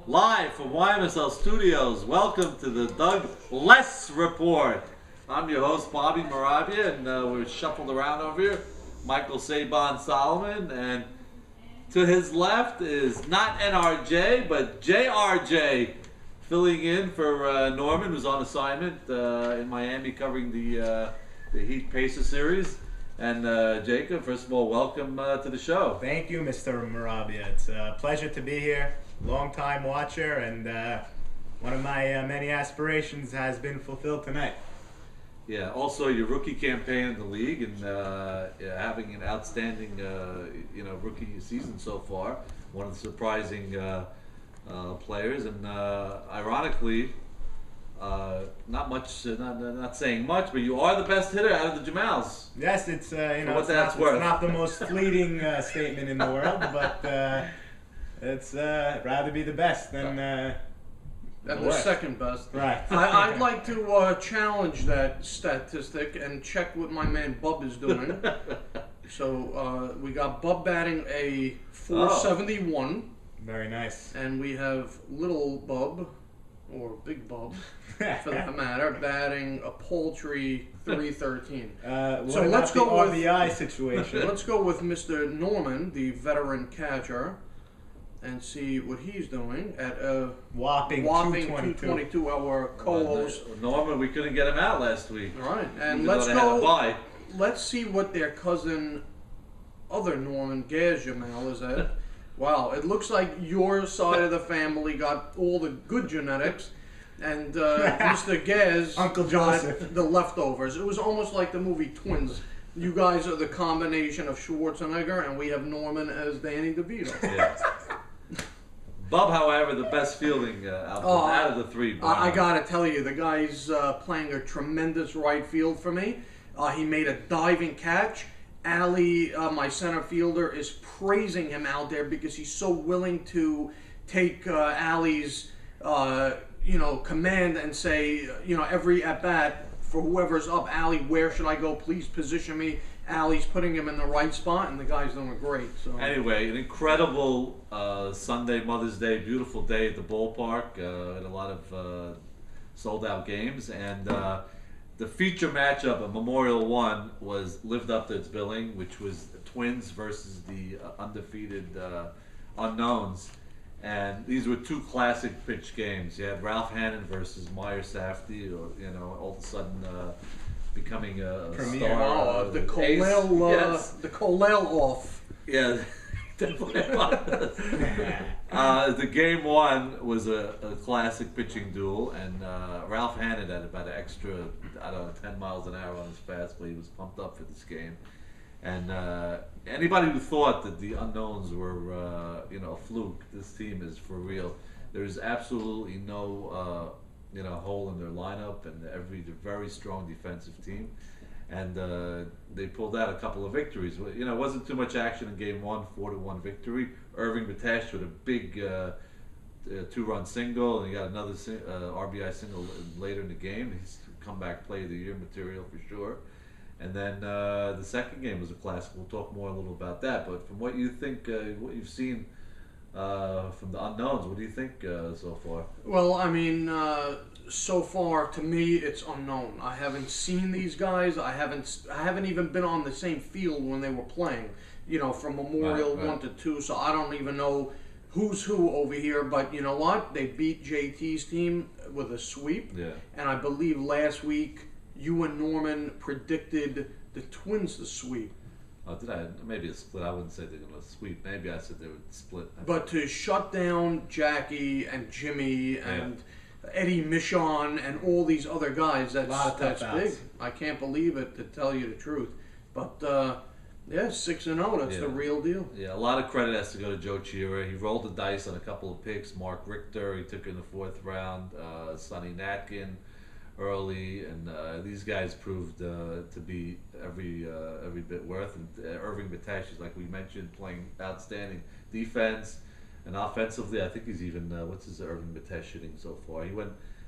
Live from YMSL Studios, welcome to the Doug Less Report. I'm your host, Bobby Morabia, and we're shuffled around over here. Michael Sabon Salomon, and to his left is not NRJ, but JRJ, filling in for Norman, who's on assignment in Miami covering the Heat Pacer series. And Jacob, first of all, welcome to the show. Thank you, Mr. Morabia. It's a pleasure to be here. Long-time watcher, and one of my many aspirations has been fulfilled tonight. Yeah, also your rookie campaign in the league, and having an outstanding rookie season so far. One of the surprising players, and ironically, not saying much, but you are the best hitter out of the Jamals. Yes, it's it's not the most fleeting statement in the world, but it's rather be the best than the second best. Right. I'd like to challenge that statistic and check what my man Bub is doing. So we got Bub batting a 471. Very nice. And we have little Bub, or big Bub, for that matter, batting a paltry 313. So let's go with the RBI situation. Let's go with Mr. Norman, the veteran catcher, and see what he's doing at a whopping 222. Our co-host Norman, we couldn't get him out last week. All right, and let's go. Let's see what their cousin, other Norman, Jemal, is at. Wow, it looks like your side of the family got all the good genetics, and Mr. Gaz Uncle got Joseph. the leftovers. It was almost like the movie Twins. You guys are the combination of Schwarzenegger, and we have Norman as Danny DeVito. Yeah. Bub, however, the best fielding out of the three. I gotta tell you, the guy's playing a tremendous right field for me. He made a diving catch. Ali, my center fielder, is praising him out there because he's so willing to take Ali's, command and say, every at bat for whoever's up, Ali, where should I go? Please position me. Ali's putting him in the right spot, and the guy's doing great. So anyway, an incredible Sunday, Mother's Day, beautiful day at the ballpark. Had a lot of sold-out games, and the feature matchup at Memorial One was lived up to its billing, which was the Twins versus the undefeated Unknowns. And these were two classic pitch games. You had Ralph Hannon versus Meyer Safdie, all of a sudden becoming a star. The Colel off. Yeah, definitely was. The game one was a classic pitching duel, and Ralph Hannon had about an extra, 10 miles an hour on his fastball. He was pumped up for this game. And anybody who thought that the Unknowns were, a fluke, this team is for real. There's absolutely no, hole in their lineup, and they're a very strong defensive team. And they pulled out a couple of victories. It wasn't too much action in game one, 4-1 victory. Irving Batesh with a big two-run single, and he got another RBI single later in the game. He's comeback play of the year material for sure. And then the second game was a classic. We'll talk more a little about that. But from what you think, what you've seen from the Unknowns, what do you think so far? Well, I mean, so far to me, it's unknown. I haven't seen these guys. I haven't even been on the same field when they were playing. From Memorial 1 to 2. So I don't even know who's who over here. But you know what? They beat JT's team with a sweep. Yeah. And I believe last week you and Norman predicted the Twins to sweep. Oh, did I? Maybe a split. I wouldn't say they're going to sweep. Maybe I said they would split. But to shut down Jackie and Jimmy and Eddie Michon and all these other guys, that's big. I can't believe it, to tell you the truth. But 6-0. That's the real deal. Yeah, a lot of credit has to go to Joe Chira. He rolled the dice on a couple of picks. Mark Richter, he took in the fourth round. Sonny Natkin early, and these guys proved to be every bit worth. And Irving Batesh is, like we mentioned, playing outstanding defense, and offensively, I think he's even what's his Irving Batesh hitting so far? He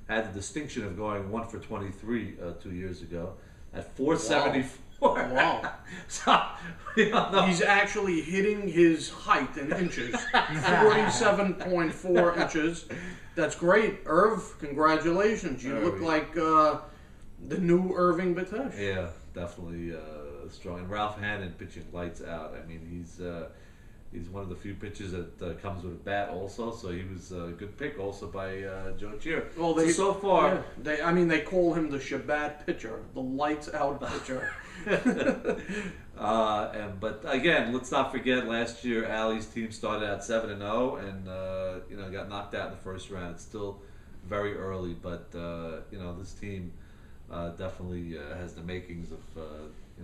had the distinction of going 1 for 23 2 years ago. at 474. Wow. So, you know, He's actually hitting his height in inches. 47.4 inches. That's great. Irv, congratulations. You look like the new Irving Batesh. yeah, definitely strong. And Ralph Hannon pitching lights out. I mean, he's one of the few pitchers that comes with a bat also. So he was a good pick also by Joe Cheer. Well, so far, they call him the Shabbat pitcher, the lights out pitcher. but again, let's not forget last year Ali's team started out 7-0 and got knocked out in the first round. It's still very early, but this team definitely has the makings of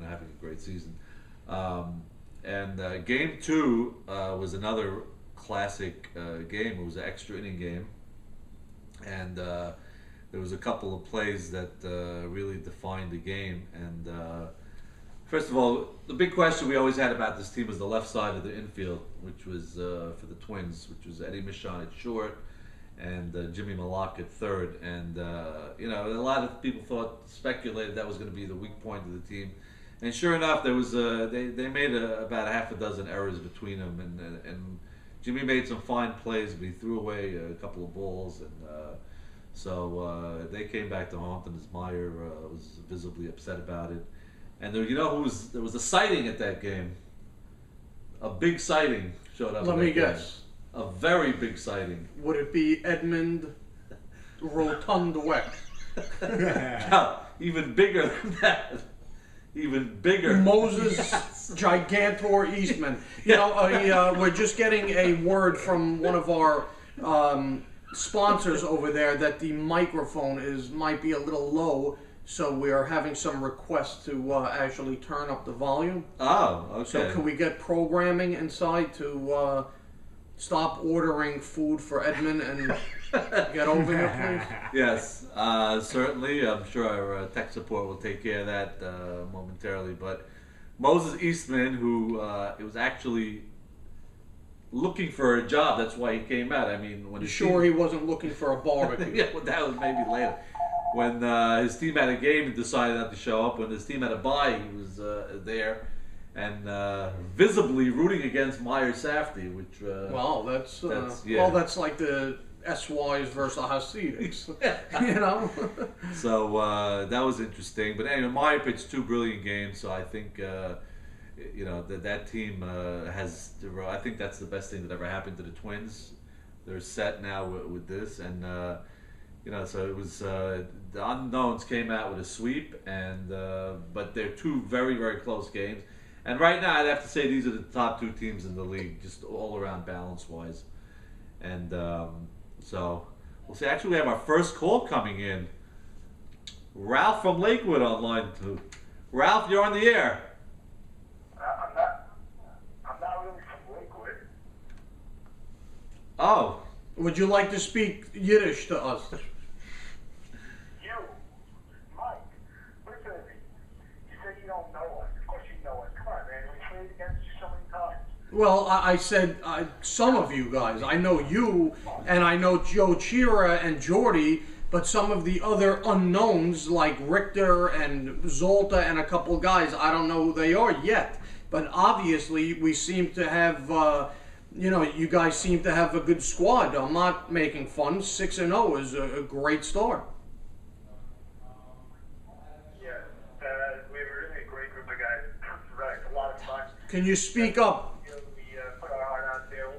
having a great season. Game 2 was another classic game. It was an extra inning game, and there was a couple of plays that really defined the game. And first of all, the big question we always had about this team was the left side of the infield, which was for the Twins, which was Eddie Michon at short and Jimmy Malak at third. And a lot of people speculated that was going to be the weak point of the team. And sure enough, there was they made about a half a dozen errors between them, and Jimmy made some fine plays, but he threw away a couple of balls, and so they came back to haunt him as Meyer was visibly upset about it. And there was a sighting at that game. A big sighting showed up. Let me guess. A very big sighting. Would it be Edmund Rotundweck? No, even bigger than that. Even bigger. Moses Gigantor Eastman. We're just getting a word from one of our sponsors over there that the microphone might be a little low, so we are having some requests to actually turn up the volume. Oh, okay. So can we get programming inside to stop ordering food for Edmund and get over here, please? Yes, certainly. I'm sure our tech support will take care of that momentarily. But Moses Eastman, who was actually looking for a job, that's why he came out. I mean, when he wasn't looking for a barbecue? Yeah, well, that was maybe later. When his team had a game and decided not to show up. When his team had a bye, he was there. And visibly rooting against Meyer Safdie, which that's like the SYs versus Hasidics, So that was interesting. But anyway, Meyer pitched 2 brilliant games, so I think that team has. I think that's the best thing that ever happened to the Twins. They're set now with this, and so it was the unknowns came out with a sweep, and but they're 2 very, very close games. And right now, I'd have to say these are the top 2 teams in the league, just all around balance-wise. And so we'll see. Actually, we have our first call coming in. Ralph from Lakewood on line 2. Ralph, you're on the air. I'm not really from Lakewood. Oh. Would you like to speak Yiddish to us? You, Mike, listen to me. You say you don't know us. Of course you know us. Come on, man. We played against you so many times. Well, I said some of you guys. I know you, and I know Joe Chira and Jordy, but some of the other unknowns like Richter and Zolta and a couple guys, I don't know who they are yet. But obviously, we seem to have, you guys seem to have a good squad. I'm not making fun. 6-0 is a great start. Yeah, we have a really great group of guys. Right, a lot of fun. Can you speak up? We put our heart out there.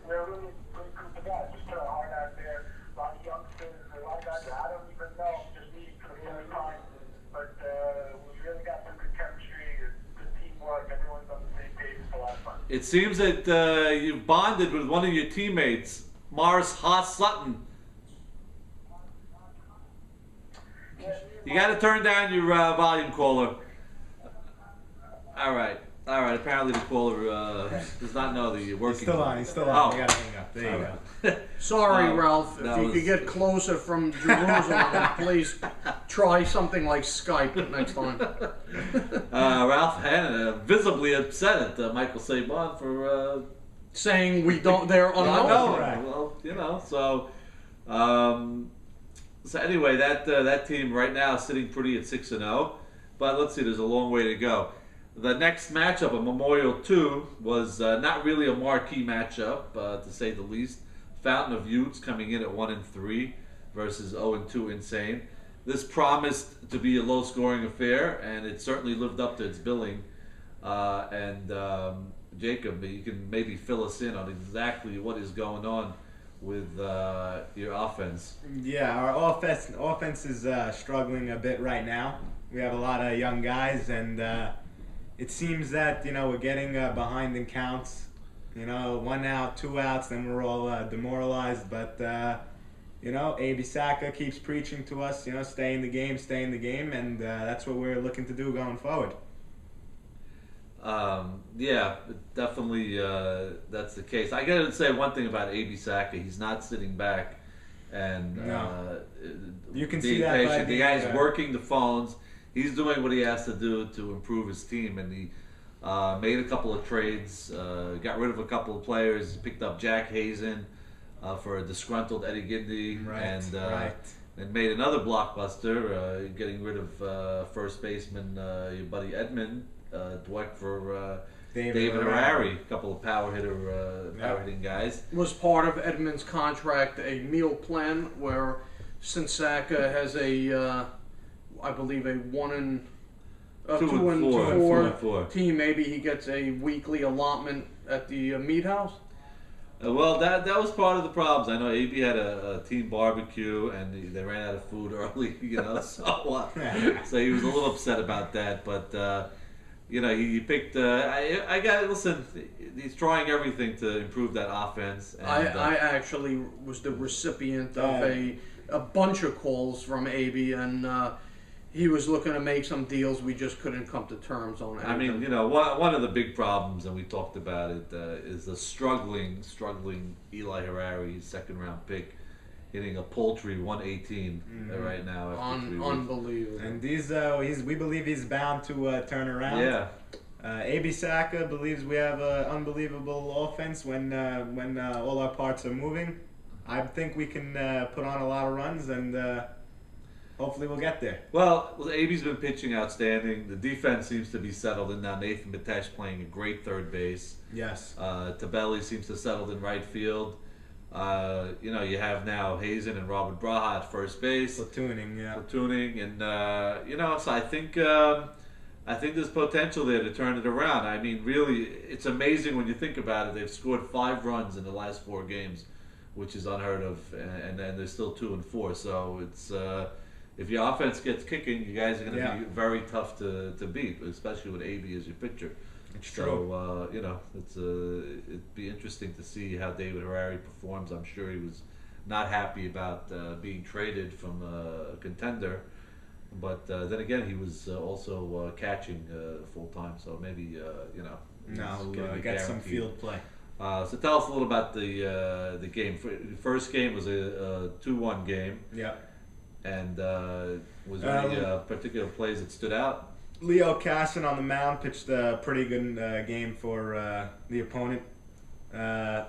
We're a really great group of guys. Just put our heart out there. A lot of youngsters, a lot of guys that I don't even know, just meeting for the first time. But we really got some good chemistry, good teamwork. Everyone's on the same page. It's a lot of fun. It seems that you've bonded with one of your teammates, Morris Haas Sutton. You got to turn down your volume, caller. All right. Apparently the caller does not know the working. He's still on. You got to hang up. There you go. Sorry, Ralph. If you could get closer from Jerusalem, please try something like Skype next time. Ralph Hannon visibly upset at Michael Sabon for saying they're unknown. Well, so So anyway, that team right now is sitting pretty at 6-0, but let's see, there's a long way to go. The next matchup, a Memorial 2, was not really a marquee matchup, to say the least. Fountain of Youths coming in at 1-3 versus 0-2 Insane. This promised to be a low-scoring affair, and it certainly lived up to its billing. Jacob, you can maybe fill us in on exactly what is going on with your offense. Yeah, our offense is struggling a bit right now. We have a lot of young guys, and it seems that we're getting behind in counts. 1 out, 2 outs, then we're all demoralized. But AB Saka keeps preaching to us, stay in the game, and that's what we're looking to do going forward. Yeah, definitely that's the case. I gotta say one thing about AB Saka, he's not sitting back and you can being see that patient. by The guy's working the phones. He's doing what he has to do to improve his team, and he made a couple of trades, got rid of a couple of players, picked up Jack Hazen for a disgruntled Eddie Gindey, and made another blockbuster, getting rid of first baseman your buddy Edmund Dweck for David Harari, a couple of power hitting guys. Was part of Edmund's contract a meal plan where since Saka has I believe a 2 and 4 team, maybe he gets a weekly allotment at the meat house? Well, that was part of the problems. I know AB had a team barbecue, and they ran out of food early, so he was a little upset about that. But he picked. Listen. He's trying everything to improve that offense. And, I actually was the recipient of a bunch of calls from AB, and he was looking to make some deals. We just couldn't come to terms on it. I mean, one of the big problems, and we talked about it, is the struggling Eli Harari, second-round pick, hitting a paltry 118 right now. Unbelievable. And we believe he's bound to turn around. Yeah. AB Saka believes we have an unbelievable offense when all our parts are moving. I think we can put on a lot of runs, and hopefully we'll get there. Well, AB's been pitching outstanding. The defense seems to be settled in now. Nathan Mitesh playing a great third base. Yes. Tabelli seems to have settled in right field. You have now Hazen and Robert Braha at first base. Platooning, and so I think there's potential there to turn it around. I mean, really, it's amazing when you think about it. They've scored 5 runs in the last 4 games, which is unheard of, and they're still 2-4. So it's if your offense gets kicking, you guys are going to be very tough to beat, especially with AB as your pitcher. It's true. So it'd be interesting to see how David Harari performs. I'm sure he was not happy about being traded from a contender, but then again, he was also catching full time. So maybe get some field play. So tell us a little about the game. First game was a 2-1 game. Yeah. And was there any particular plays that stood out? Leo Casson on the mound pitched a pretty good game for the opponent. None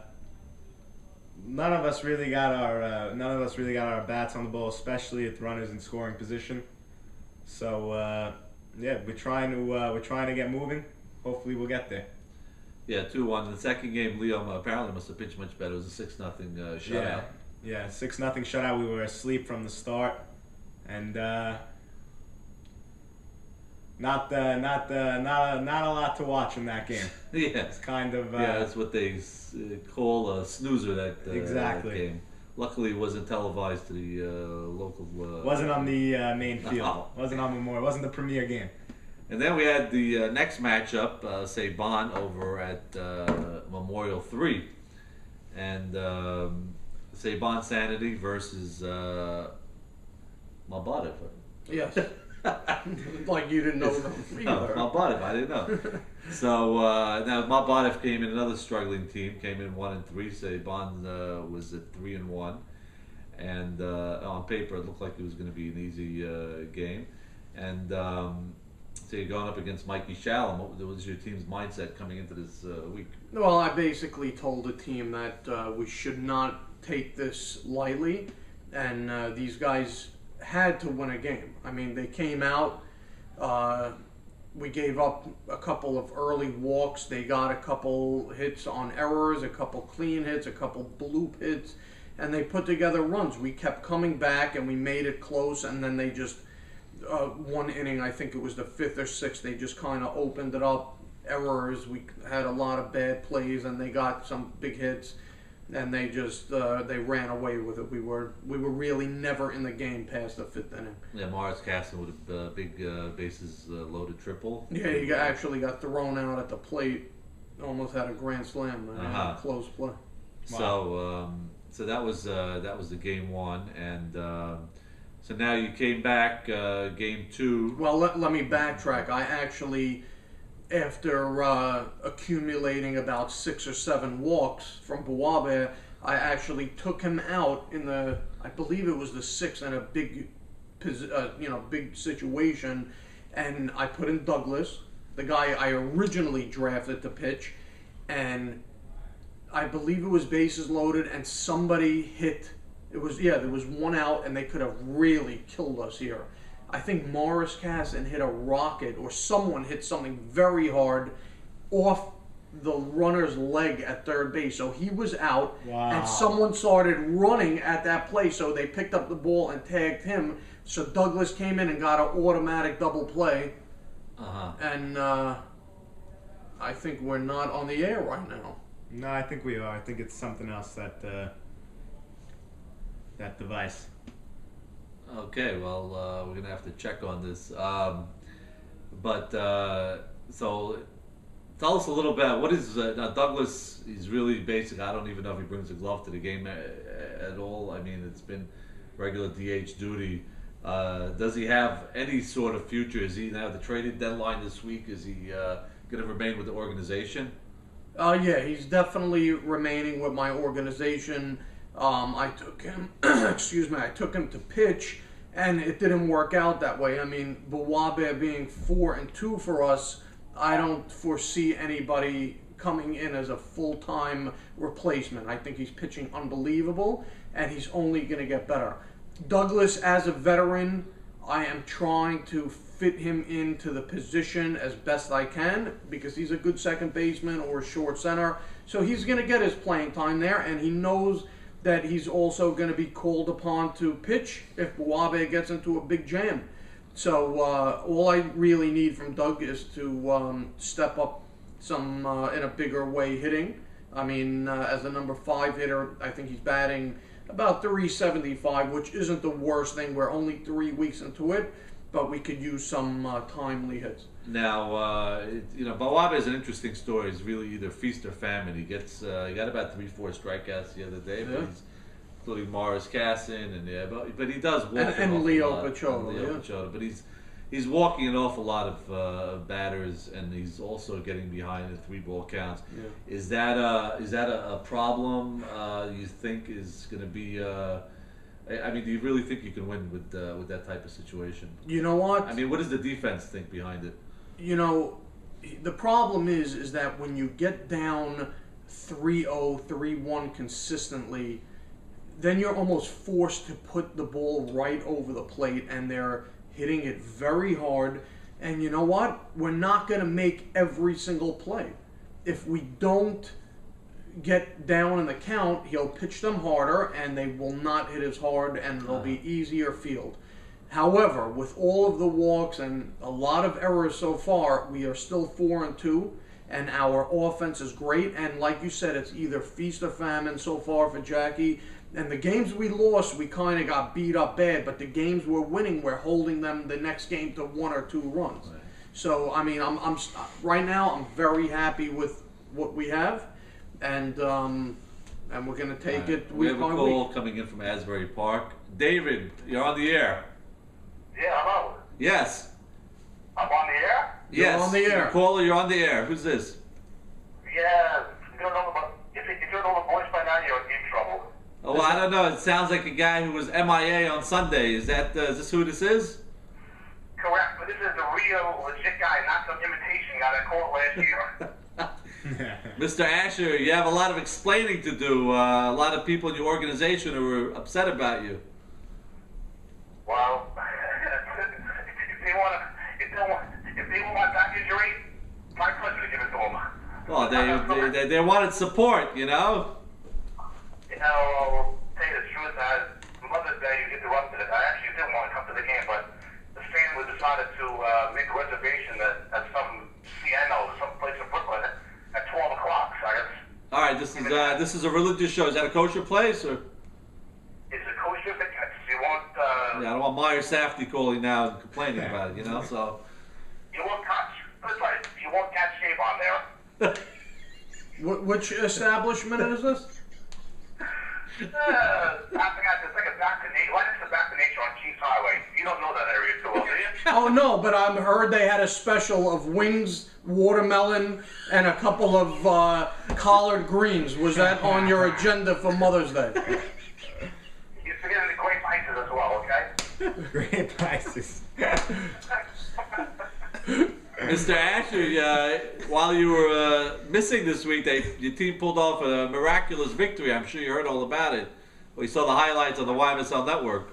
of us really got our bats on the ball, especially with runners in scoring position. So we're trying to get moving. Hopefully we'll get there. Yeah, 2-1. The second game, Leo apparently must have pitched much better. It was a 6-0 shutout. Yeah, 6-0 shutout. We were asleep from the start, and not a lot to watch in that game. Yeah, it's kind of that's what they call a snoozer. That game. Luckily, it wasn't televised to the local. Wasn't on the main field. No. Wasn't on Memorial. Wasn't the premier game. And then we had the next matchup, Sabon over at Memorial 3, and Sabon Sanity versus Malbada. Yes. Like you didn't know them either. No, Malbada, I didn't know. So now Malbada came in, another struggling team, came in 1-3. Sabon was at 3-1, and on paper it looked like it was going to be an easy game. And so you're going up against Mikey Shalom. What was your team's mindset coming into this week? Well, I basically told the team that we should not take this lightly. and these guys had to win a game. I mean, they came out. We gave up a couple of early walks. They got a couple hits on errors, a couple clean hits, a couple bloop hits, and they put together runs. We kept coming back, and we made it close, and then they just, one inning, I think it was the fifth or sixth, they just kind of opened it up. Errors, we had a lot of bad plays, and they got some big hits, and they just they ran away with it. We were really never in the game past the fifth inning. Yeah, Morris Castle with a big bases loaded triple. Yeah, he actually got thrown out at the plate. Almost had a grand slam. Close play. Wow. So that was the game one, and so now you came back game two. Well, let me backtrack. I actually, after accumulating about 6 or 7 walks from Morabia, I actually took him out in the, I believe it was the 6th, in a big, big situation, and I put in Douglas, the guy I originally drafted to pitch, and I believe it was bases loaded, and somebody hit. There was one out, and they could have really killed us here. I think Morris Casson hit a rocket, or someone hit something very hard off the runner's leg at third base. So he was out, and someone started running at that play, so they picked up the ball and tagged him. So Douglas came in and got an automatic double play. And I think we're not on the air right now. No, I think we are. I think it's something else, that device. Okay, well, we're gonna have to check on this. So tell us a little bit. What is now Douglas? He's really basic. I don't even know if he brings a glove to the game at all. I mean, it's been regular DH duty. Does he have any sort of future? Is he now the trading deadline this week? Is he going to remain with the organization? Yeah, he's definitely remaining with my organization. I took him, I took him to pitch, and it didn't work out that way. I mean, Morabia being 4-2 for us, I don't foresee anybody coming in as a full-time replacement. I think he's pitching unbelievable, and he's only going to get better. Douglas, as a veteran, I am trying to fit him into the position as best I can, because he's a good second baseman or a short center. So he's going to get his playing time there, and he knows that he's also going to be called upon to pitch if Morabia gets into a big jam. So all I really need from Doug is to step up some in a bigger way hitting. I mean, as a number 5 hitter, I think he's batting about 375, which isn't the worst thing. We're only 3 weeks into it, but we could use some timely hits. Now, Morabia is an interesting story. He's really either feast or famine. He got about 3-4 strikeouts the other day, but he's including Morris Casson but he does walk and Leo Pachota, but he's walking an awful lot of batters, and he's also getting behind the 3-ball counts. Yeah. Is that a problem? You think is going to be? I mean, do you really think you can win with that type of situation? You know what? I mean, what does the defense think behind it? You know, the problem is that when you get down 3-0, 3-1 consistently, then you're almost forced to put the ball right over the plate, and they're hitting it very hard. And you know what? We're not going to make every single play. If we don't get down in the count, he'll pitch them harder, and they will not hit as hard, and it'll be easier field. However, with all of the walks and a lot of errors so far, we are still 4-2, and our offense is great. And like you said, it's either feast or famine so far for Jackie. And the games we lost, we kind of got beat up bad, but the games we're winning, we're holding them the next game to 1 or 2 runs. Right. So I mean, I'm right now I'm very happy with what we have, and we're going to take it we week have a by call week. coming in from Asbury Park. David, you're on the air. Yeah, hello. Yes. I'm on the air? Yes. You're on the air. Caller, you're on the air. Who's this? Yeah. If you don't know the voice by now, you're in trouble. Oh, well, I don't know. It sounds like a guy who was MIA on Sunday. Is this who this is? Correct, but this is the real, legit guy, not some imitation guy that called last year. Mr. Asher, you have a lot of explaining to do. A lot of people in your organization who are upset about you. Well, they wanted support, you know. You know, I'll tell you the truth. Mother's Day, you interrupted it. I actually didn't want to come to the game, but the family decided to make a reservation at some Sienna or some place in Brooklyn at 12 o'clock. So I guess. All right, this is a religious show. Is that a kosher place or? It's a kosher because you won't. Yeah, I don't want Meyer Safdie calling now and complaining about it, you know. So. You won't catch. That's right. You won't catch shave on there. Which establishment is this? I think it's like a back to nature. Right next to back to nature on Chiefs Highway. You don't know that area too well, do you? Oh no, but I heard they had a special of wings, watermelon, and a couple of collard greens. Was that on your agenda for Mother's Day? You're forgetting the great prices as well, okay? Great prices. Mr. Asher, while you were missing this week, your team pulled off a miraculous victory. I'm sure you heard all about it. We saw the highlights on the YMSL network.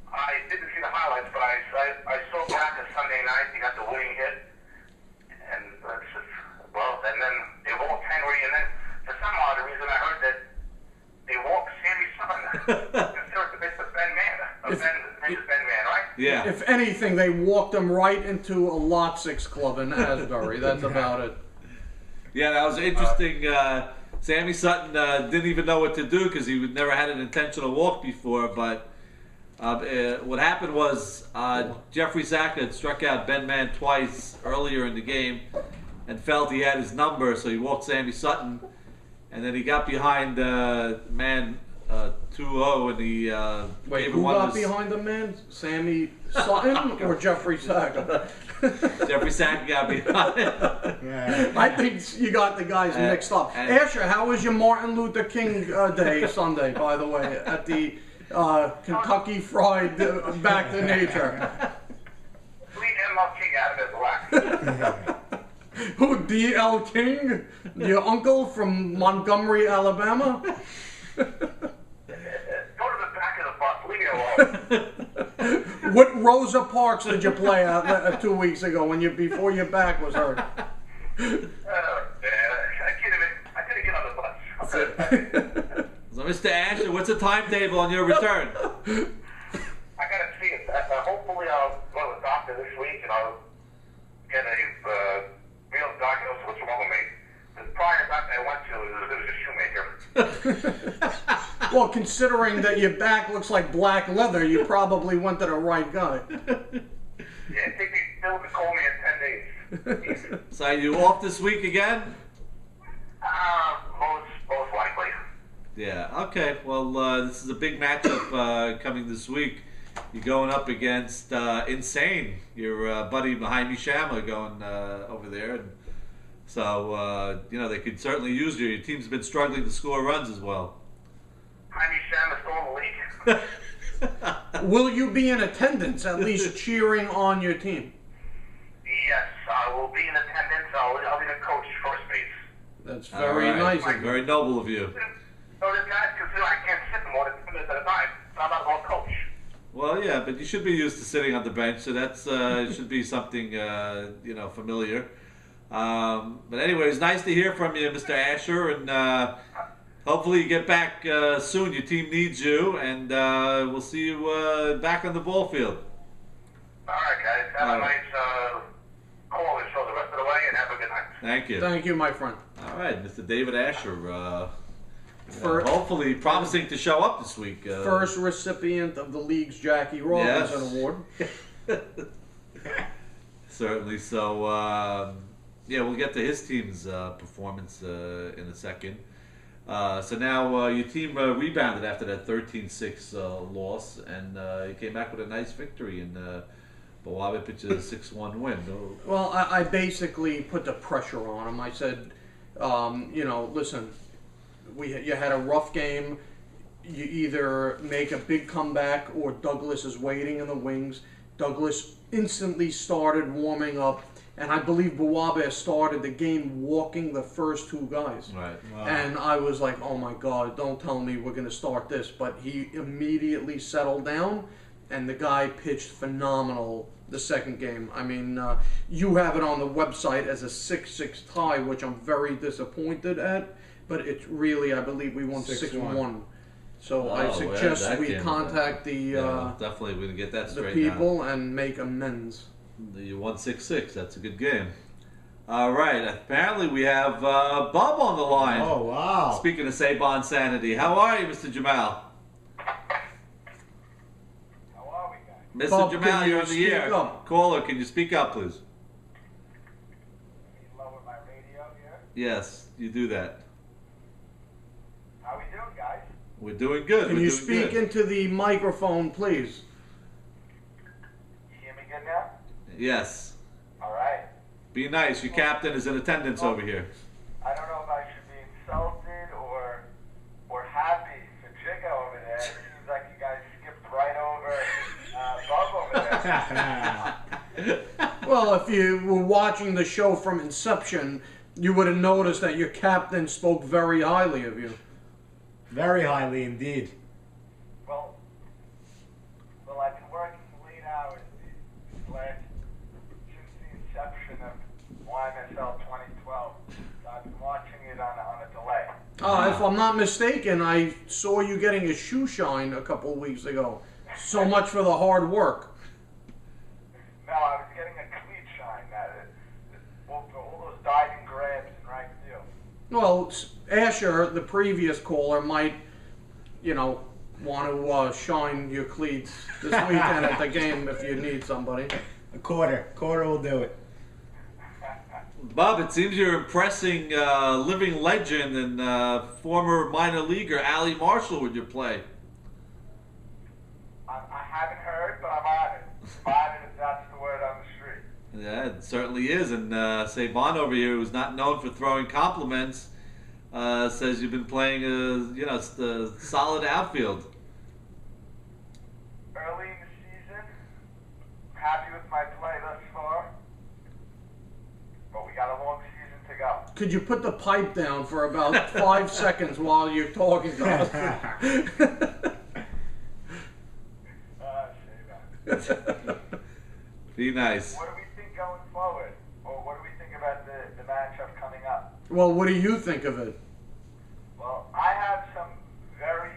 I didn't see the highlights, but I saw back a Sunday night. He got the winning hit, and and then they walked Henry, and then for some odd reason I heard that they walked Sammy Sutton. Considered the Ben Man, right? Yeah. If anything, they walked him right into a lot 6 club in Asbury. That's about it. Yeah, that was interesting. Sammy Sutton didn't even know what to do because he never had an intentional walk before. But what happened was Jeffrey Saka had struck out Ben Mann twice earlier in the game and felt he had his number, so he walked Sammy Sutton. And then he got behind Man 2-0 and he Wait, gave who him one got of his... behind the man? Sammy Sutton or Jeffrey Saka? Jeffrey Saka got behind. Yeah. I think you got the guys mixed up. Asher, how was your Martin Luther King Day Sunday, by the way, at the Kentucky Fried Back to Nature? Leave M.L. King out of it, relax. Who, D.L. King? Your uncle from Montgomery, Alabama? Go to the back of the bus. Leave me alone. What Rosa Parks did you play at 2 weeks ago before your back was hurt? Man, I couldn't get on the bus. So, Mr. Asher, what's the timetable on your return? I gotta see it. Hopefully I'll go to the doctor this week and I'll get a real diagnosis what's wrong with me. The prior doctor I went to, it was a shoemaker. Well, considering that your back looks like black leather, you probably went to the right guy. Yeah, take me still to call me in 10 days. So are you off this week again? Most likely. Yeah, okay. Well, this is a big matchup coming this week. You're going up against Insane, your buddy Jaime Shama going over there. And so, they could certainly use you. Your team's been struggling to score runs as well. Jaime Shama still in the league. Will you be in attendance, at least cheering on your team? Yes, I will be in attendance. I'll be the coach first base. That's very nice. Very noble of you. So this guy's consider I can't sit more than 2 minutes at a time. So I'm not going to coach. Well, yeah, but you should be used to sitting on the bench, so that's should be something familiar. But anyway, it's nice to hear from you, Mr. Asher, and hopefully you get back soon. Your team needs you, and we'll see you back on the ball field. All right, guys. Have a nice call and show the rest of the way, and have a good night. Thank you. Thank you, my friend. All right, Mr. David Asher. Hopefully promising to show up this week. First recipient of the league's Jackie Robinson Award. Certainly. So, we'll get to his team's performance in a second. So now your team rebounded after that 13-6 loss, and you came back with a nice victory, and Bobby pitched a 6-1 win. Well, I basically put the pressure on him. I said, listen, you had a rough game. You either make a big comeback or Douglas is waiting in the wings. Douglas instantly started warming up, and I believe Morabia started the game walking the first 2 guys. Right. Wow. And I was like, oh my God, don't tell me we're going to start this. But he immediately settled down, and the guy pitched phenomenal the second game. I mean, you have it on the website as a 6-6 tie, which I'm very disappointed at, but it's really, I believe we won 6-1. So I Oh, suggest that we came contact Yeah, definitely we can get that the straight people and make amends. You won 6-6. That's a good game. All right. Apparently we have Bob on the line. Oh, wow. Speaking of Sabon sanity, how are you, Mr. Jamal? How are we, guys? Mr. Bob, Jamal, can you you're on the speak air. up? Caller, can you speak up, please? Can you lower my radio here? Yes, you do that. How we doing, guys? We're doing good. Can We're you doing speak good. into the microphone, please? You hear me good now? Yes. All right. Be nice. Your captain is in attendance over here. I don't know if I should be insulted or happy for Jigga over there. It seems like you guys skipped right over Bob over there. Well, if you were watching the show from inception, you would have noticed that your captain spoke very highly of you. Very highly indeed. Well, I've been working late hours since the inception of YMSL 2012. I've been watching it on a delay. If I'm not mistaken, I saw you getting a shoe shine a couple of weeks ago. So much for the hard work. No, I was getting a cleat shine. All those diving grabs in right field. Well, Asher, the previous caller, might, want to shine your cleats this weekend at the game if you need somebody. A quarter will do it. Bob, it seems you're impressing living legend and former minor leaguer Allie Marshall with your play. I haven't heard, but I'm on it. I'm on it if that's the word on the street. Yeah, it certainly is. And Sabon over here, who's not known for throwing compliments, says you've been playing the solid outfield. Early in the season, happy with my play thus far, but we got a long season to go. Could you put the pipe down for about 5 seconds while you're talking to us? Say that. Be nice. What do we think going forward? Or what do we think about the matchup coming up? Well, what do you think of it? Well, I have some very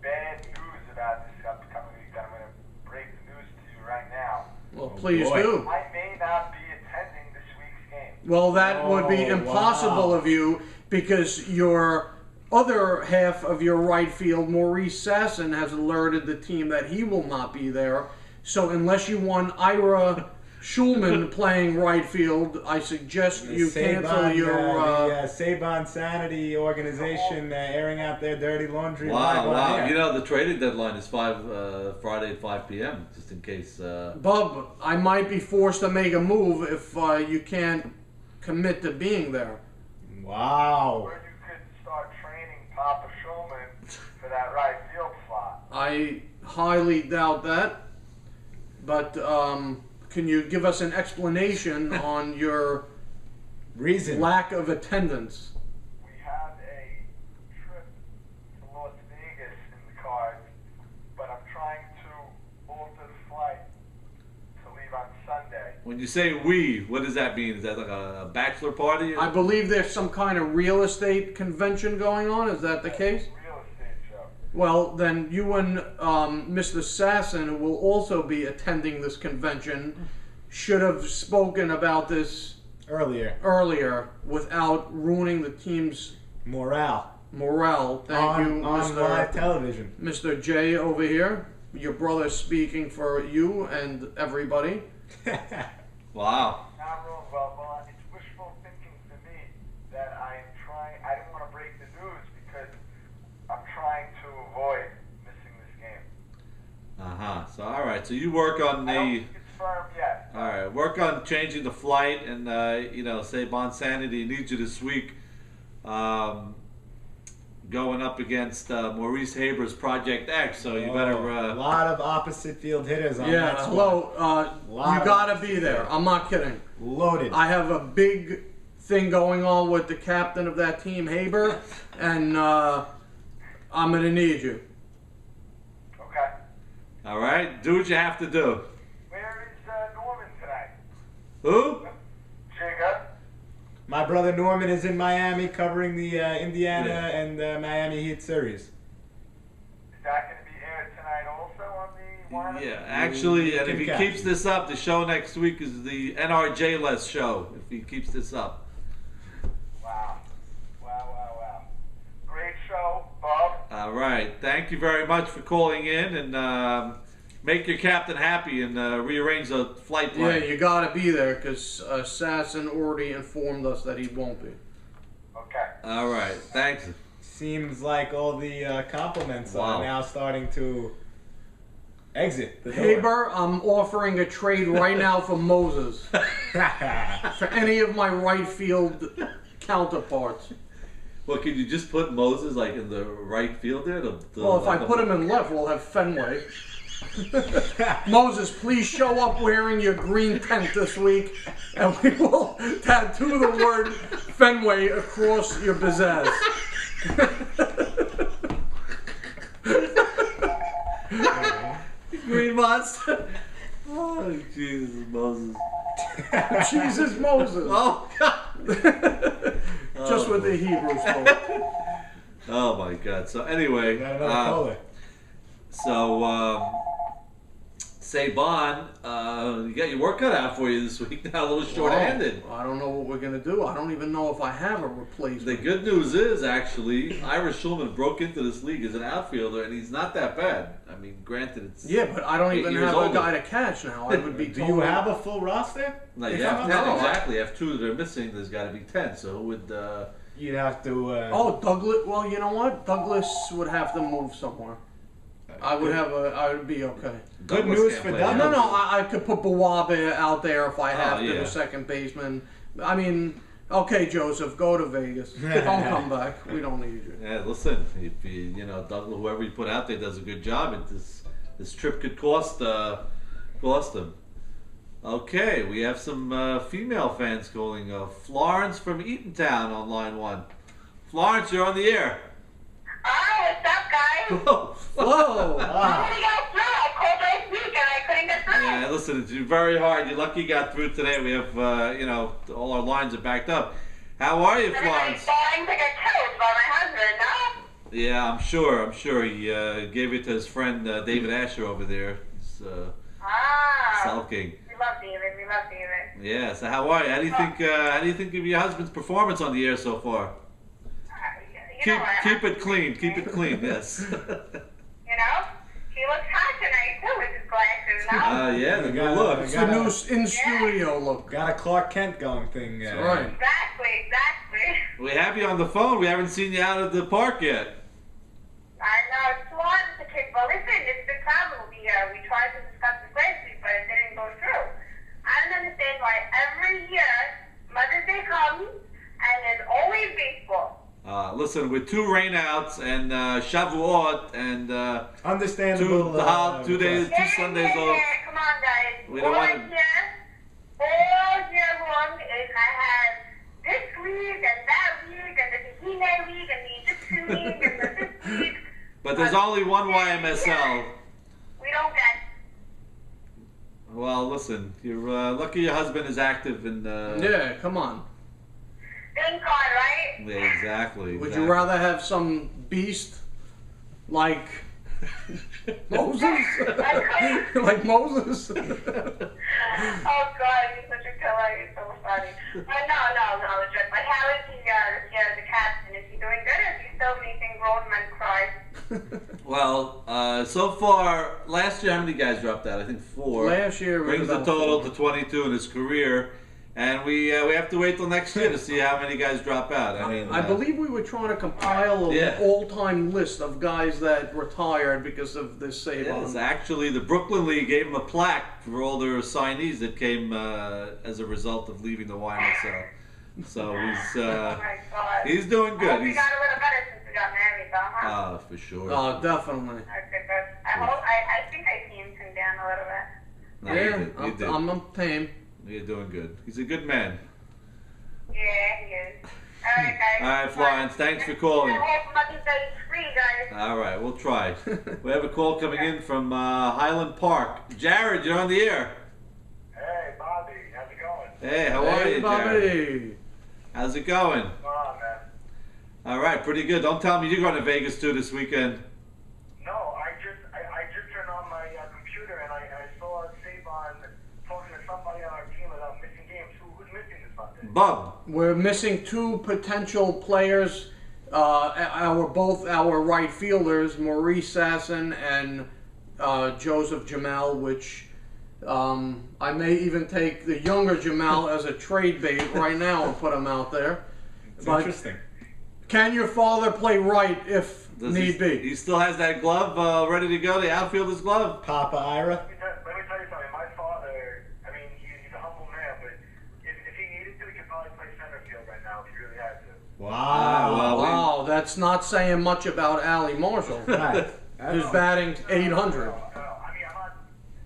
bad news about this upcoming week that I'm going to break the news to you right now. Well, please boy. do. I may not be attending this week's game. Well, that would be Oh, impossible wow. of you because your other half of your right field, Maurice Sasson, has alerted the team that he will not be there. So unless you want Ira Schulman playing right field, I suggest you cancel your... the Sabon Sanity organization airing out their dirty laundry. live on Wow. air. You know, the trading deadline is Friday at 5 p.m., just in case. Bub, I might be forced to make a move if you can't commit to being there. Wow. Or you could start training Papa Schulman for that right field slot. I highly doubt that. But can you give us an explanation on your Reason. lack of attendance? We have a trip to Las Vegas in the cards, but I'm trying to alter the flight to leave on Sunday. When you say we, what does that mean? Is that like a bachelor party? I believe there's some kind of real estate convention going on. Is that the case? Real estate show. Well, then you and Mr. Sasson, who will also be attending this convention, should have spoken about this earlier without ruining the team's Morale. morale. Thank you, On live Mr. television. Mr. J over here. Your brother speaking for you and everybody. Wow. Not wrong. Well, it's wishful thinking for me that I didn't want to break the news because I'm trying to avoid missing this game. So, all right. So you work on I don't the. think it's firm yet. All right. Work on changing the flight, and Sabon Sanity needs you this week. Going up against Maurice Haber's Project X, so you better. A lot of opposite field hitters on Yeah, that squad. hello. Lot You of gotta be there. I'm not kidding. Loaded. I have a big thing going on with the captain of that team, Haber, and I'm gonna need you. Okay. All right, do what you have to do. Where is Norman today? Who? Jigga. My brother Norman is in Miami covering the Indiana Yeah. and Miami Heat series. Is that going to be aired tonight also on the wire? Yeah, actually, and if he Good catch. keeps this up, the show next week is the NRJ-less show. If he keeps this up. Wow. Wow. Great show, Bob. All right, thank you very much for calling in, and make your captain happy and rearrange the flight Yeah, plan. you gotta be there because Assassin already informed us that he won't be. Okay. All right, thanks. Seems like all the compliments Wow. are now starting to exit the door. Haber, I'm offering a trade right now for Moses. For any of my right field counterparts. Well, could you just put Moses like in the right field there? Well, if I put him in left, we'll have Fenway. Moses, please show up wearing your green tent this week, and we will tattoo the word Fenway across your pizzazz. Green monster. Oh, Jesus, Moses. Jesus Moses. Oh, God. Just what the Hebrews spoke. Oh, my God. So, anyway. Got another caller. So, Sabon, you got your work cut out for you this week. Now a little short-handed. Well, I don't know what we're gonna do. I don't even know if I have a replacement. The good news is, actually, Ira Schulman broke into this league as an outfielder, and he's not that bad. I mean, granted, it's Yeah, but I don't 8 even years have older. a guy to catch now. I would be. Do you have a full roster? Like, If you have I'm 10 not wrong. exactly. You have 2 that are missing. There's got to be 10. So who would You'd have to. Oh, Douglas. Well, you know what? Douglas would have to move somewhere. I would have a. I would be okay. Good Douglas news can't for play Doug. No, outfield. I could put Bawaba out there if I have to, yeah. the second baseman. I mean, okay, Joseph, go to Vegas. Don't come back. We don't need you. Yeah, listen. If you know, Douglas, whoever you put out there does a good job. This trip could cost him. Okay, we have some female fans calling. Florence from Eatontown on line 1. Florence, you're on the air. Hi, what's up, guys? Whoa. Whoa! How did you get through? I called last week and I couldn't get through. Yeah, listen, it's very hard. You're lucky you got through today. We have, all our lines are backed up. How are you, Everybody's Florence? dying to get killed by my husband, no? Yeah, I'm sure. He gave it to his friend David Asher over there. He's sulking. We love David. Yeah. So how are you? How do you think of your husband's performance on the air so far? You know what? Keep it clean. Keep it clean. Yes. You know? He looks hot tonight, too, with his glasses, no? Yeah, the We good got- look. we It's got- the new in studio look. Got a Clark Kent going thing. Right. Exactly. We have you on the phone. We haven't seen you out of the park yet. I know, it's hard to kick, but listen, it's the problem. We tried to discuss this last week, but it didn't go through. I don't understand why every year Mother's Day comes and there's always baseball. Listen, with 2 rainouts and Shavuot and Understandable. 2 days, 2 Sundays off. Come on, guys. We don't all wanna- year long is I have this league and that league and the Tahine league and the Egyptian league and the this league. But there's only one YMSL. We don't get. Well, listen, you're lucky your husband is active in. Yeah, come on. Thank God, right? Yeah, exactly. Would you rather have some beast like Moses? Like Moses? Oh God, he's such a killer. He's so funny. But no. Just like how is he? The captain. Is he doing good? Or is he still making grown men cry? Well, so far, last year, how many guys dropped out? I think 4. Last year was brings the about total 4. to 22 in his career, and we have to wait till next year to see how many guys drop out. I mean, I believe we were trying to compile Yeah. an all-time list of guys that retired because of this Sabon. yes, actually, the Brooklyn League gave him a plaque for all their signees that came as a result of leaving the YMSL. So Oh my God. he's doing I good. hope we got a little better since we got married, though, huh? For sure. Oh, definitely. Okay, good. I think I tamed him down a little bit. No, you Yeah, did. I'm tame. You're doing good. He's a good man. Yeah, he is. All right, guys. All right, Florence, thanks for calling. Happy Mother's stay free, guys. All right, we'll try. We have a call coming in from Highland Park. Jared, you're on the air. Hey, Bobby, how's it going? Hey, how are you, Jared? Bobby. How's it going? What's going on, man? All right, pretty good. Don't tell me you're going to Vegas too this weekend. No, I just turned on my computer and I saw Sabon talking to somebody on our team about missing games. Who's missing this Sunday? Bub. We're missing 2 potential players. Both our right fielders, Maurice Sasson and Joseph Jemal, which I may even take the younger Jemal as a trade bait right now and put him out there. It's But interesting. can your father play right if Does need be? He still has that glove ready to go, the outfielder's glove? Papa Ira. Let me tell you something. My father, I mean, he's a humble man, but if he needed to, he could probably play center field right now if he really had to. Wow. Wow, that's not saying much about Ali Marshall. Right. Who's batting 800. I mean, I'm not.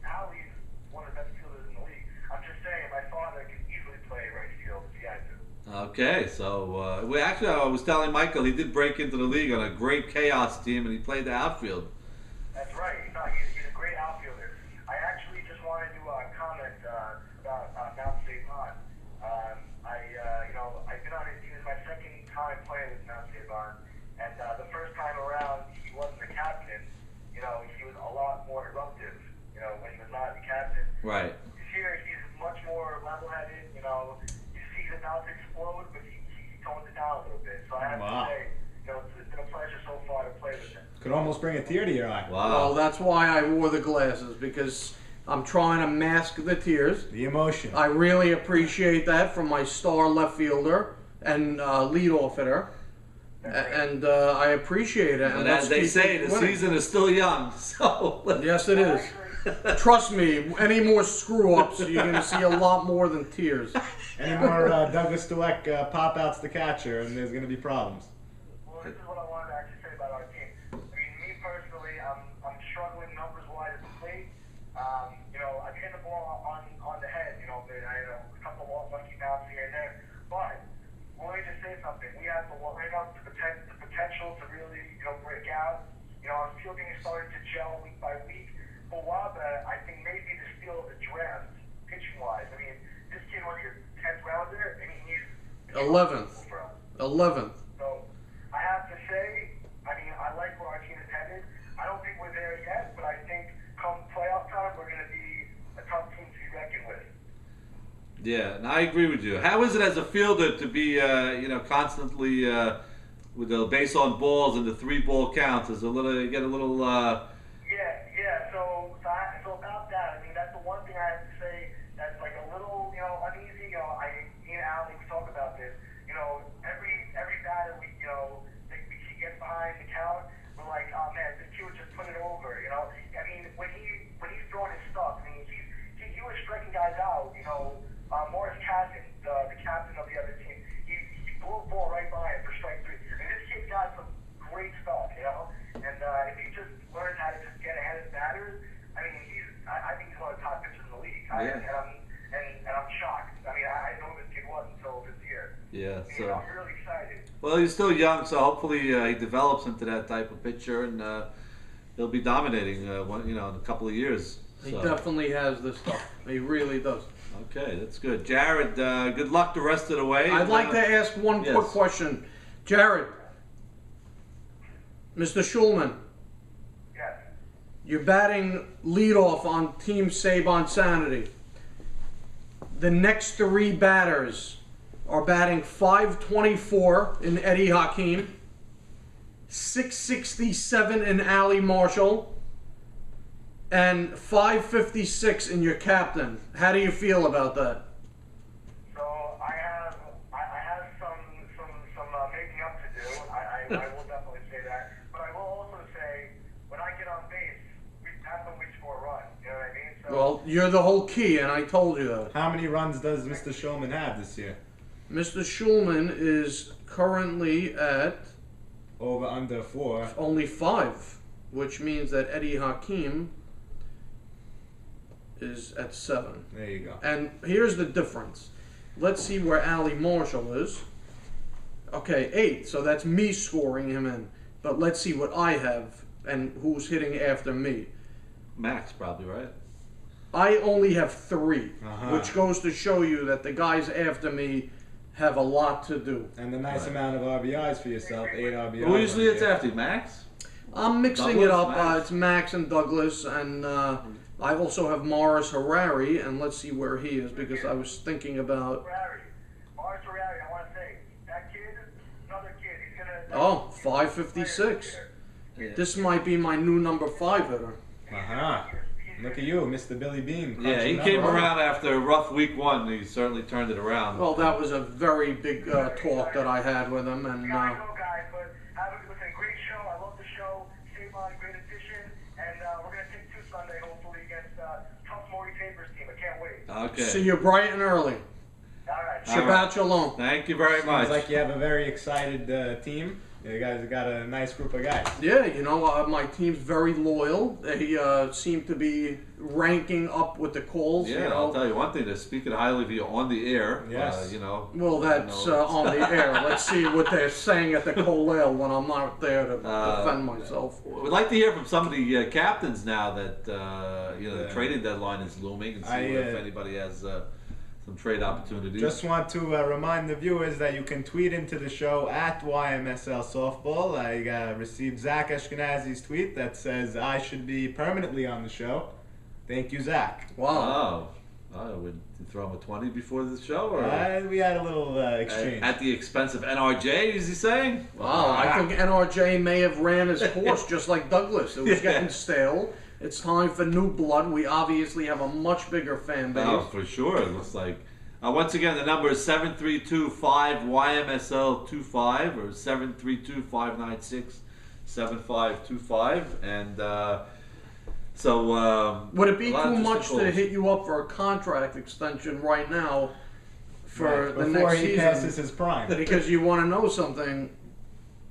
Ali's one of the best fielders in the league. I'm just saying, my father could easily play right field if he had to. Okay, so I was telling Michael he did break into the league on a great chaos team, and he played the outfield. That's right. No, he's a great outfielder. I actually just wanted to comment about Mount Sabon. I've been on his team. It's my second time playing with Mount Sabon, and the first time around he wasn't the captain. He was a lot more eruptive. When he was not the captain. Right. Here he's much more level-headed. You see him about to explode, but he tones it down a little bit. So I have to say, it's been a pleasure so far to play with him. Could almost bring a tear to your eye. Well, Wow. that's why I wore the glasses, because I'm trying to mask the tears. The emotion. I really appreciate that from my star left fielder and leadoff hitter. And I appreciate it. And let's as they keep say, it the winning. season is still young. So Yes, it is. Trust me, any more screw-ups, you're going to see a lot more than tears. Any more Douglas Dweck pop-outs to catcher, and there's going to be problems. Well, this is what I wanted to actually say about our team. I mean, me personally, I'm struggling numbers-wise at the plate. I've hit the ball on the head. But I had a couple of lucky bounces here and there. But let me just say something. We have the lineup, the potential to really, break out. Our fielding is starting to gel week by week. Morabia, I think maybe to steal the draft, pitching-wise. I mean, this kid was your 10th rounder, and he's 11th. 11th. So I have to say, I mean, I like where our team is headed. I don't think we're there yet, but I think come playoff time, we're going to be a tough team to be reckoned with. yeah, and I agree with you. How is it as a fielder to be constantly with the base on balls and the 3-ball counts? Is you get a little. Yeah. So about that, I mean, that's the one thing I have to say that's like a little, uneasy. Me and Ali, we talk about this. Every batter we get behind the count, we're like, oh man, this kid would just put it over. I mean, when he's throwing his stuff, I mean, he was striking guys out. Morris Casson, the captain of the other team, he blew a ball right by him for strike 3. And this kid's got some great stuff, And if he just learns how to just get ahead of batters, I mean, I think he's one of the top pitchers in the league. Yeah. And I'm shocked. I mean, I know this kid was until this year. Yeah. I mean, So. I'm really excited. Well, he's still young, so hopefully he develops into that type of pitcher, and he'll be dominating. In a couple of years. He So. definitely has this stuff. He really does. Okay, that's good. Jared, good luck the rest of the way. I'd like to ask one Yes. quick question. Jared, Mr. Schulman, Yes. you're batting leadoff on Team Sabon Sanity. The next 3 batters are batting .524 in Eddie Hakeem, .667 in Ali Marshall, and .556 in your captain. How do you feel about that? So I have some making up to do. I will definitely say that. But I will also say, when I get on base, that's when we score a run. You know what I mean? So Well, you're the whole key, and I told you that. How many runs does Mr. Shulman have this year? Mr. Schulman is currently at Over, under 4. only 5, which means that Eddie Hakeem is at 7. There you go. And here's the difference. Let's see where Ali Marshall is. Okay, 8. So that's me scoring him in. But let's see what I have and who's hitting after me. Max probably, right? I only have 3, Uh-huh. which goes to show you that the guys after me have a lot to do. And a nice amount of RBIs for yourself, 8 RBIs. Who usually on it's the year. after Max? I'm mixing Douglas, it up. Max. It's Max and Douglas, and I also have Morris Harari, and let's see where he is, because I was thinking about... Morris Ferrari, I want to say, that kid, another kid, he's going to... Oh, 556. Yeah. This might be my new number 5 hitter. Uh-huh. Look at you, Mr. Billy Bean. Yeah, he crunching came numbers. around after a rough week 1. He certainly turned it around. Well, that was a very big talk that I had with him, and... Yeah, I know, guys, but listen, great show. I love the show. Sabon, great addition. And we're going to take 2 Sunday, hopefully, against tough Maury Tabers team. I can't wait. Okay. See you bright and early. All right. Shabbat shalom. Thank you very much. Sounds like you have a very excited team. You guys have got a nice group of guys. Yeah, you know, my team's very loyal. They seem to be ranking up with the calls. Yeah, you know. I'll tell you one thing. They're speaking highly of you on the air. Yes. You know. Well, that's you know, on the air. Let's see what they're saying at the Kollel when I'm not there to defend myself. We'd like to hear from some of the captains now that the Yeah. trading deadline is looming, and see if anybody has some trade opportunities. Just want to remind the viewers that you can tweet into the show at YMSL Softball. I received Zach Ashkenazi's tweet that says I should be permanently on the show. Thank you, Zach. Wow. Would you throw him a 20 before the show, or We had a little exchange. at the expense of NRJ? Is he saying? Wow, I think NRJ may have ran his course just like Douglas. It was getting stale. It's time for new blood. We obviously have a much bigger fan base. Oh, for sure. It looks like. Once again, the number is 732-5YMSL25 or 732-596-7525. And so... Would it be a lot too of much to calls. hit you up for a contract extension right now for Right, the before next he season? passes his prime. Because you want to know something,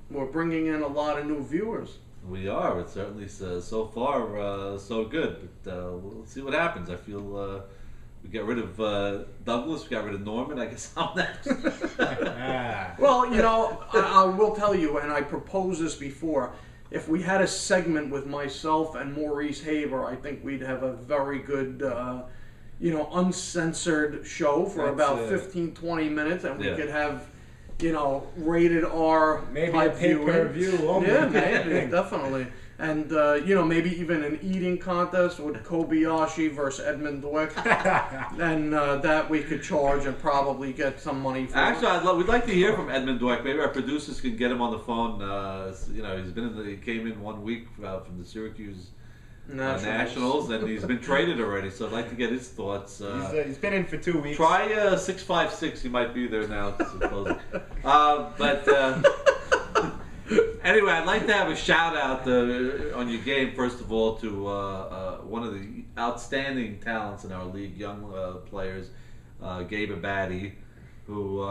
we're bringing in a lot of new viewers. We are. It's certainly so far so good. But we'll see what happens. I feel we get rid of Douglas. We got rid of Norman. I guess I'm next. Well, you know, I will tell you, and I proposed this before, if we had a segment with myself and Maurice Haber, I think we'd have a very good, uncensored show for That's about it. 15, 20 minutes, and we Yeah. could have, rated R Maybe type a pay-per-view viewing. only. Yeah, maybe, definitely. And, maybe even an eating contest with Kobayashi versus Edmund Dweck. And that we could charge and probably get some money for. Actually, we'd like to hear from Edmund Dweck. Maybe our producers can get him on the phone. He came in 1 week from the Syracuse Nationals, and he's been traded already. So I'd like to get his thoughts. He's been in for 2 weeks. Try 656. He might be there now. Supposedly. Anyway, I'd like to have a shout out on your game, first of all, to one of the outstanding talents in our league, young players, Gabe Abadi, who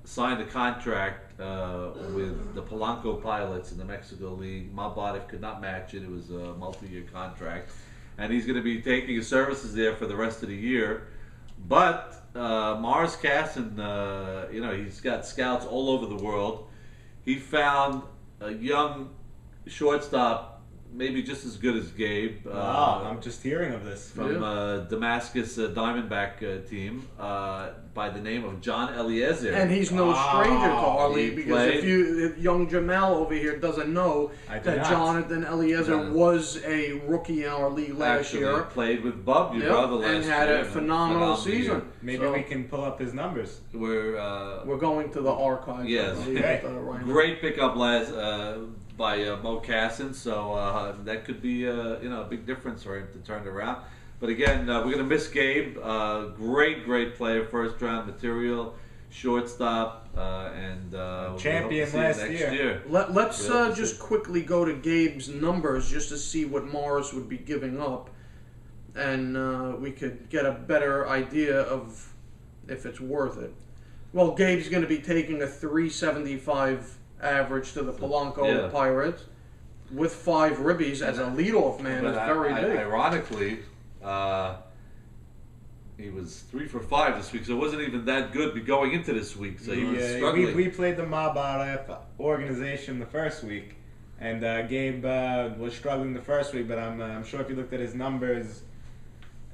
signed a contract with the Polanco Pilots in the Mexico League. Malbodiv could not match it. It was a multi-year contract. And he's going to be taking his services there for the rest of the year. But Mars Casson, he's got scouts all over the world. He found a young shortstop, maybe just as good as Gabe. Wow, I'm just hearing of this. From Damascus Diamondback team by the name of John Eliezer. And he's no stranger to our He league, because played- if young Jamal over here doesn't know I do that not. Jonathan Eliezer was a rookie in our league last Actually year. played with Bub, your Yep, brother, last and had year. a phenomenal season. year. Maybe So- we can pull up his numbers. We're going to the archives. Yes. I believe, right now. Great pickup by Mo Casson, so that could be a big difference for him to turn it around. But again, we're going to miss Gabe. Great player, first round material, shortstop, and we Champion hope to see him last next year. Let's Yeah, just quickly go to Gabe's numbers just to see what Morris would be giving up, and we could get a better idea of if it's worth it. Well, Gabe's going to be taking a 375 average to the Polanco Pirates with 5 ribbies as a leadoff man. Is very big. Ironically, he was 3 for 5 this week, so it wasn't even that good going into this week. So he was struggling. We played the Mob organization the first week, And Gabe was struggling the first week, but I'm sure if you looked at his numbers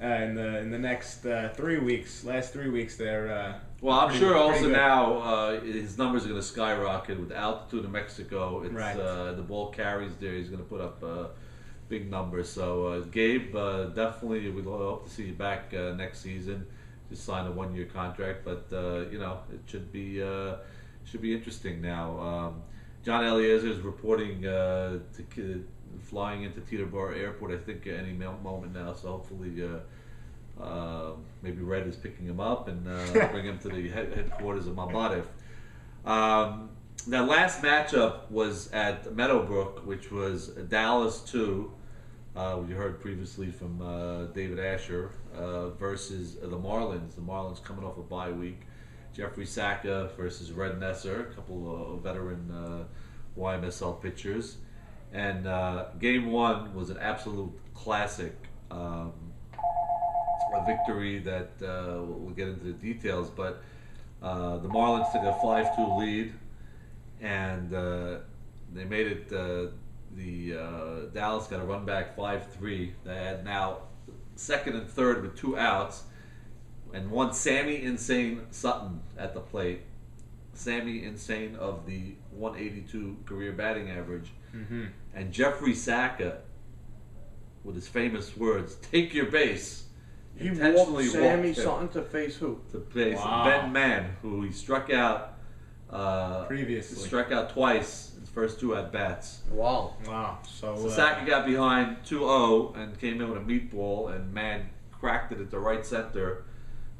in the next 3 weeks, last 3 weeks, they're well, I'm sure also good. now his numbers are going to skyrocket with the altitude of Mexico. It's Right. The ball carries there. He's going to put up big numbers. So Gabe, definitely we hope to see you back next season. Just signed a 1-year contract, but you know, it should be interesting now. John Eliezer is reporting flying into Teterboro Airport, I think, at any moment now. So hopefully, maybe Red is picking him up and bring him to the headquarters of Mambadev. That last matchup was at Meadowbrook, which was Dallas 2. You heard previously from David Asher versus the Marlins. The Marlins coming off a bye week. Jeffrey Saka versus Red Nesser, a couple of veteran YMSL pitchers. And game 1 was an absolute classic. A victory that we'll get into the details, but the Marlins took a 5-2 lead, and they made it. Dallas got a run back 5-3. They had now second and third with 2 outs, and one Sammy Insane Sutton at the plate. Sammy Insane of the 182 career batting average, and Jeffrey Saka with his famous words, "Take your base." He Intentionally walked Sammy walked him Sutton to face who? to face Wow. Ben Mann, who he struck out Previously. Struck out twice his first 2 at bats. Wow. Wow. So Sasaki got behind 2-0 and came in with a meatball, and Mann cracked it at the right center.